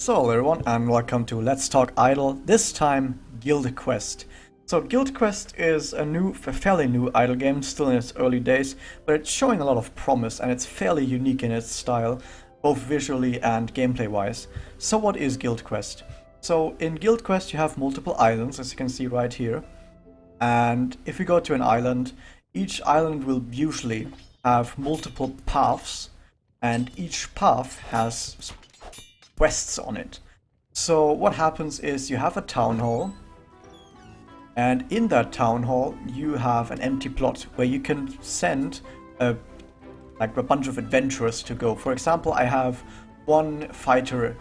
So hello everyone and welcome to Let's Talk Idle, this time Guild Quest. So Guild Quest is a fairly new idle game, still in its early days, but it's showing a lot of promise and it's fairly unique in its style, both visually and gameplay wise. So what is Guild Quest? So in Guild Quest you have multiple islands, as you can see right here, and if you go to an island, each island will usually have multiple paths, and each path has quests on it. So what happens is you have a town hall, and in that town hall you have an empty plot where you can send a bunch of adventurers to go. For example, I have one fighter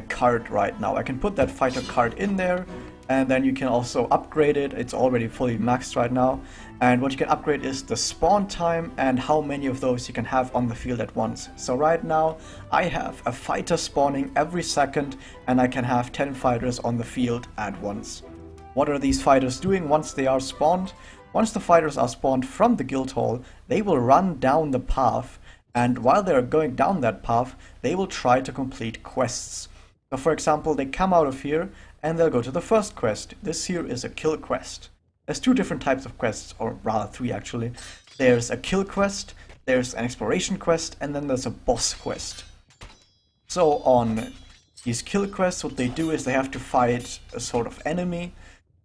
card right now. I can put that fighter card in there, and then you can also upgrade it. It's already fully maxed right now, and what you can upgrade is the spawn time and how many of those you can have on the field at once. So right now I have a fighter spawning every second, and I can have 10 fighters on the field at once. What are these fighters doing once they are spawned? Once the fighters are spawned from the guild hall, they will run down the path, and while they are going down that path, they will try to complete quests. So for example, they come out of here and they'll go to the first quest. This here is a kill quest. There's two different types of quests, or rather three actually. There's a kill quest, there's an exploration quest, and then there's a boss quest. So on these kill quests, what they do is they have to fight a sort of enemy.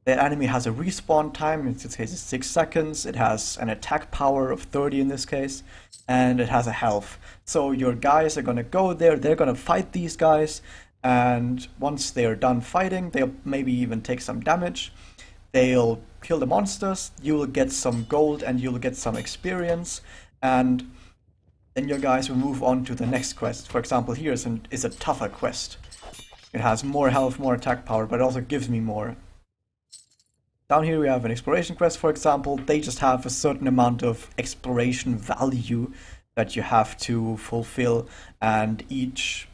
That enemy has a respawn time, in this case it's 6 seconds, it has an attack power of 30 in this case, and it has a health. So your guys are gonna go there, they're gonna fight these guys, and once they're done fighting, they'll maybe even take some damage. They'll kill the monsters, you will get some gold and you'll get some experience, and then your guys will move on to the next quest. For example, here is a tougher quest. It has more health, more attack power, but it also gives me more. Down here we have an exploration quest, for example. They just have a certain amount of exploration value that you have to fulfill, and each,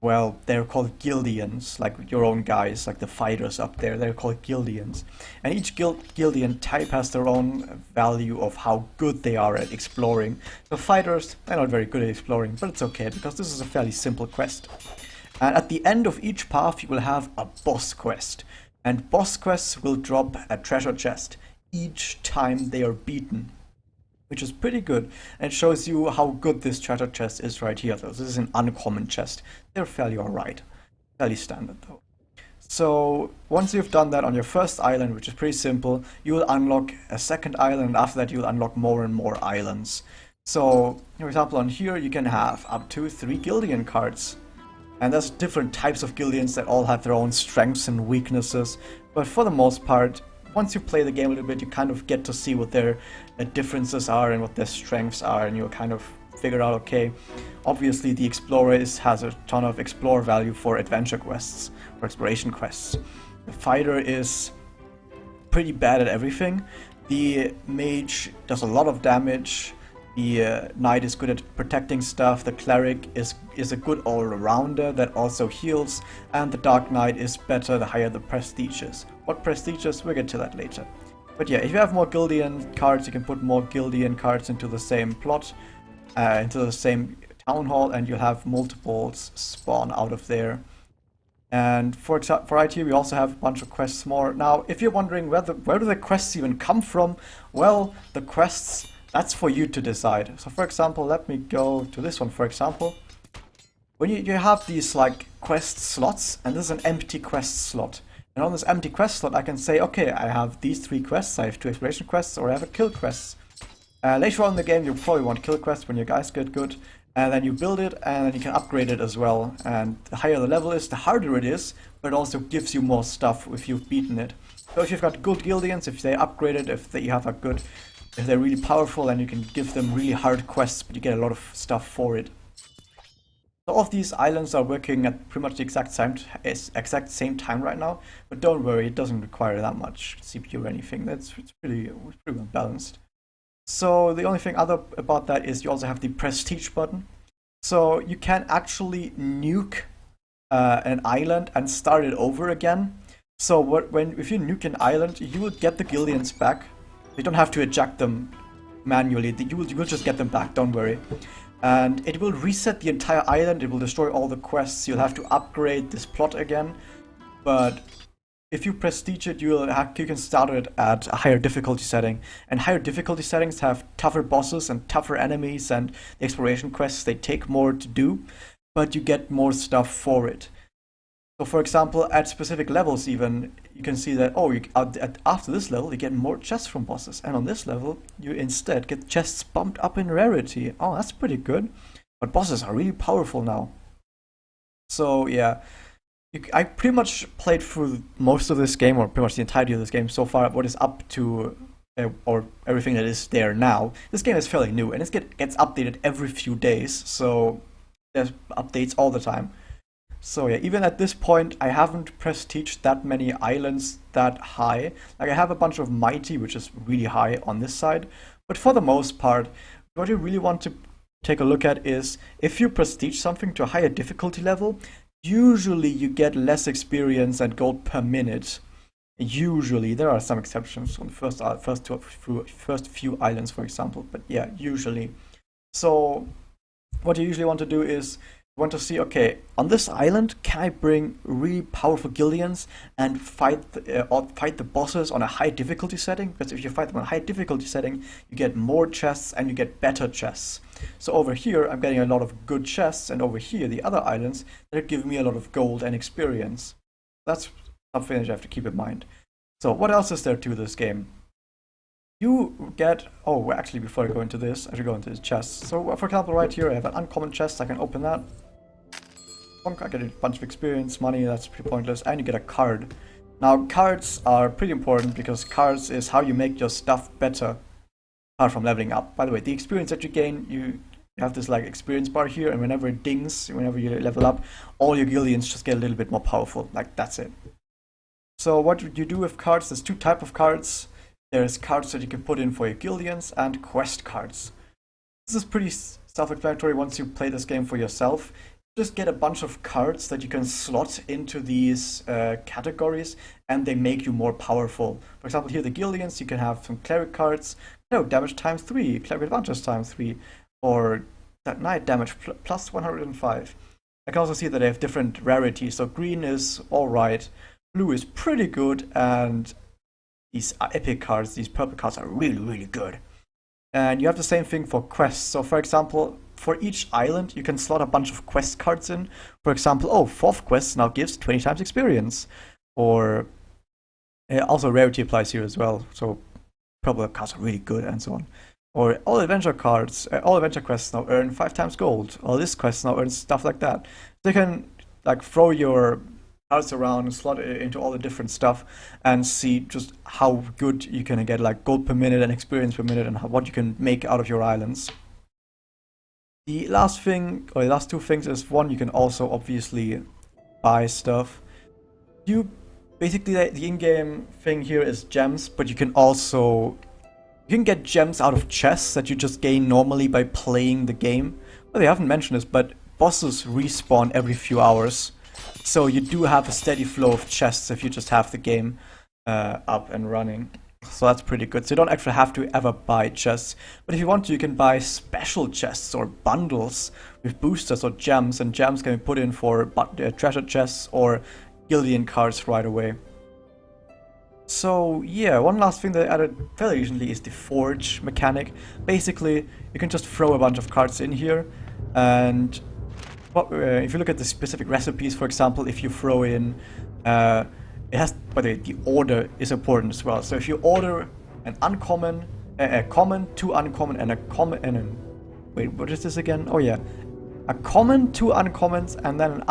well, they're called Guildians, like your own guys, like the fighters up there, they're called Guildians. And each Guildian type has their own value of how good they are at exploring. The fighters, they're not very good at exploring, but it's okay, because this is a fairly simple quest. And at the end of each path you will have a boss quest. And boss quests will drop a treasure chest each time they are beaten, which is pretty good, and it shows you how good this treasure chest is right here. Though this is an uncommon chest. They're fairly alright. Fairly standard though. So once you've done that on your first island, which is pretty simple, you will unlock a second island, and after that you'll unlock more and more islands. So, for example, on here you can have up to 3 Guildian cards. And there's different types of Guildians that all have their own strengths and weaknesses, but for the most part, once you play the game a little bit, you kind of get to see what their differences are and what their strengths are, and you'll kind of figure out, okay, obviously the Explorer has a ton of explore value for adventure quests, or exploration quests. The Fighter is pretty bad at everything. The Mage does a lot of damage. The Knight is good at protecting stuff, the Cleric is a good all-rounder that also heals, and the Dark Knight is better the higher the prestige is. What prestige is, we'll get to that later. But yeah, if you have more Guildian cards, you can put more Guildian cards into the same plot, into the same town hall, and you'll have multiples spawn out of there. And for right here, we also have a bunch of quests more. Now, if you're wondering where do the quests even come from, well, the quests, that's for you to decide. So for example, let me go to this one, for example. When you have these like quest slots, and this is an empty quest slot. And on this empty quest slot, I can say, okay, I have these 3 quests, I have 2 exploration quests, or I have a kill quests. Later on in the game, you'll probably want kill quests when your guys get good. And then you build it, and then you can upgrade it as well. And the higher the level is, the harder it is, but it also gives you more stuff if you've beaten it. So if you've got good Guildians, if they upgrade it, if they're really powerful, and you can give them really hard quests, but you get a lot of stuff for it. So all of these islands are working at pretty much the exact same time right now, but don't worry, it doesn't require that much CPU or anything. It's pretty well balanced. So the only thing other about that is you also have the prestige button. So you can actually nuke an island and start it over again. So if you nuke an island, you will get the Guildians back. You don't have to eject them manually. You will just get them back, don't worry. and it will reset the entire island. It will destroy all the quests. You'll have to upgrade this plot again, but if you prestige it, you can start it at a higher difficulty setting, and higher difficulty settings have tougher bosses and tougher enemies, and the exploration quests, they take more to do, but you get more stuff for it. So for example, at specific levels even, you can see that, oh, after this level you get more chests from bosses, and on this level you instead get chests bumped up in rarity. Oh, that's pretty good. But bosses are really powerful now. So yeah, I pretty much played through most of this game, or pretty much the entirety of this game so far, what is up to, or everything that is there now. This game is fairly new, and it gets updated every few days, so there's updates all the time. So yeah, even at this point, I haven't prestiged that many islands that high. Like, I have a bunch of Mighty, which is really high on this side. But for the most part, what you really want to take a look at is, if you prestige something to a higher difficulty level, usually you get less experience and gold per minute. Usually, there are some exceptions on the first few islands, for example. But yeah, usually. So what you usually want to do is, you want to see, okay, on this island, can I bring really powerful Guillians and fight the bosses on a high difficulty setting? Because if you fight them on a high difficulty setting, you get more chests and you get better chests. So over here, I'm getting a lot of good chests, and over here, the other islands, they're giving me a lot of gold and experience. That's something that you have to keep in mind. So what else is there to this game? You get, oh, actually, before I go into this, I should go into the chests. So for example, right here, I have an uncommon chest. I can open that. I get a bunch of experience, money, that's pretty pointless, and you get a card. Now, cards are pretty important because cards is how you make your stuff better, apart from leveling up. By the way, the experience that you gain, you have this like experience bar here, and whenever it dings, whenever you level up, all your Guillians just get a little bit more powerful. Like, that's it. So what you do with cards, there's two types of cards. There's cards that you can put in for your Guillians and quest cards. This is pretty self-explanatory once you play this game for yourself. Just get a bunch of cards that you can slot into these categories, and they make you more powerful. For example, here the Guillians, you can have some cleric cards, damage times 3, cleric advantage times 3, or that knight damage plus 105. I can also see that they have different rarities, so green is alright, blue is pretty good, and these epic cards, these purple cards are really, really good. And you have the same thing for quests. So for example, for each island, you can slot a bunch of quest cards in. For example, oh, 4th quest now gives 20 times experience. Or also rarity applies here as well. So purple cards are really good, and so on. Or all adventure cards, all adventure quests now earn 5 times gold. All this quests now earn stuff like that. So you can like throw your cards around and slot it into all the different stuff and see just how good you can get, like gold per minute and experience per minute, and what you can make out of your islands. The last thing, or the last two things, is one, you can also obviously buy stuff. You basically, the in-game thing here is gems, but you can get gems out of chests that you just gain normally by playing the game. Well, they haven't mentioned this, but bosses respawn every few hours. So you do have a steady flow of chests if you just have the game up and running. So that's pretty good. So you don't actually have to ever buy chests. But if you want to, you can buy special chests or bundles with boosters or gems. And gems can be put in for treasure chests or Guillian cards right away. So yeah, one last thing that I added fairly recently is the forge mechanic. Basically, you can just throw a bunch of cards in here, and if you look at the specific recipes, for example, if you throw in, it has, by the way, the order is important as well. So if you order an uncommon, a common, 2 uncommon, and a common, and wait, what is this again? Oh yeah, a common, 2 uncommons, and then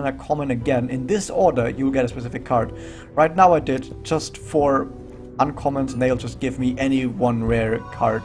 a common again. In this order, you'll get a specific card. Right now, I did just 4 uncommons, and they'll just give me any 1 rare card.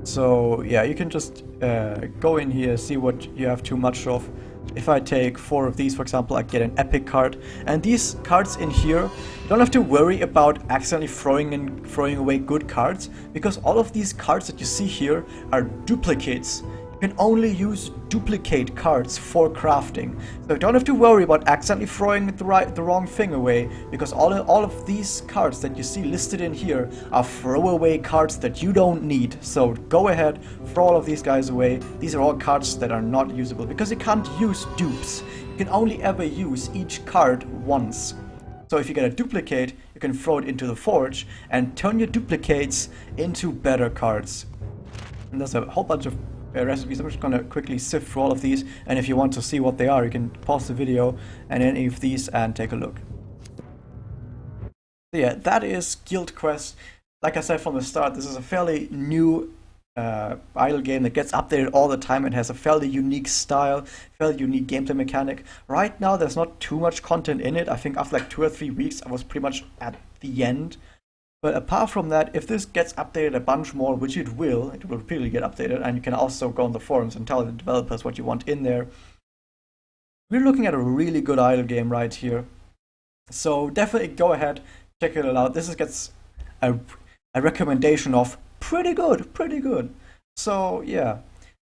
So yeah, you can just go in here, see what you have too much of. If I take 4 of these, for example, I get an epic card. And these cards in here, you don't have to worry about accidentally throwing away good cards, because all of these cards that you see here are duplicates. You can only use duplicate cards for crafting. So you don't have to worry about accidentally throwing the wrong thing away, because all of these cards that you see listed in here are throwaway cards that you don't need. So go ahead, throw all of these guys away. These are all cards that are not usable, because you can't use dupes. You can only ever use each card once. So if you get a duplicate, you can throw it into the forge and turn your duplicates into better cards. And there's a whole bunch of recipes. I'm just gonna quickly sift through all of these, and if you want to see what they are, you can pause the video and any of these and take a look. So yeah, that is Guild Quest. Like I said from the start, this is a fairly new idle game that gets updated all the time and has a fairly unique style, fairly unique gameplay mechanic. Right now there's not too much content in it. I think after like 2 or 3 weeks I was pretty much at the end. But apart from that, if this gets updated a bunch more, which it will repeatedly get updated, and you can also go on the forums and tell the developers what you want in there. We're looking at a really good idle game right here. So definitely go ahead, check it out. This gets a recommendation of pretty good, pretty good. So yeah,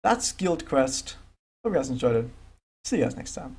that's Guild Quest. Hope you guys enjoyed it. See you guys next time.